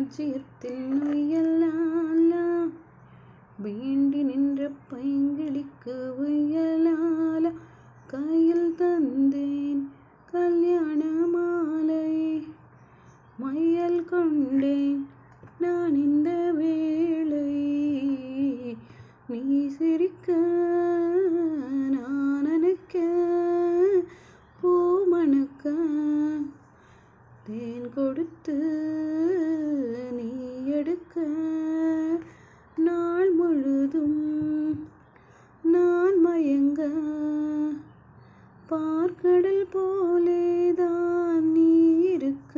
ராஜ்யத்தில் நொய்யலாலா வேண்டி நின்ற பைங்கிளிக்கு உய்யலாலா கையில் தந்தேன் கல்யாண மாலை மையல் கொண்டேன் நான் இந்த வேளை நீ சிரிக்க நான் அணைக்க பூ மணக்க தேன் கொடுத்து நீ எடுக்க நாள் முழுதும் நான் மயங்க பார்க்கடல் போலேதான் நீ இருக்க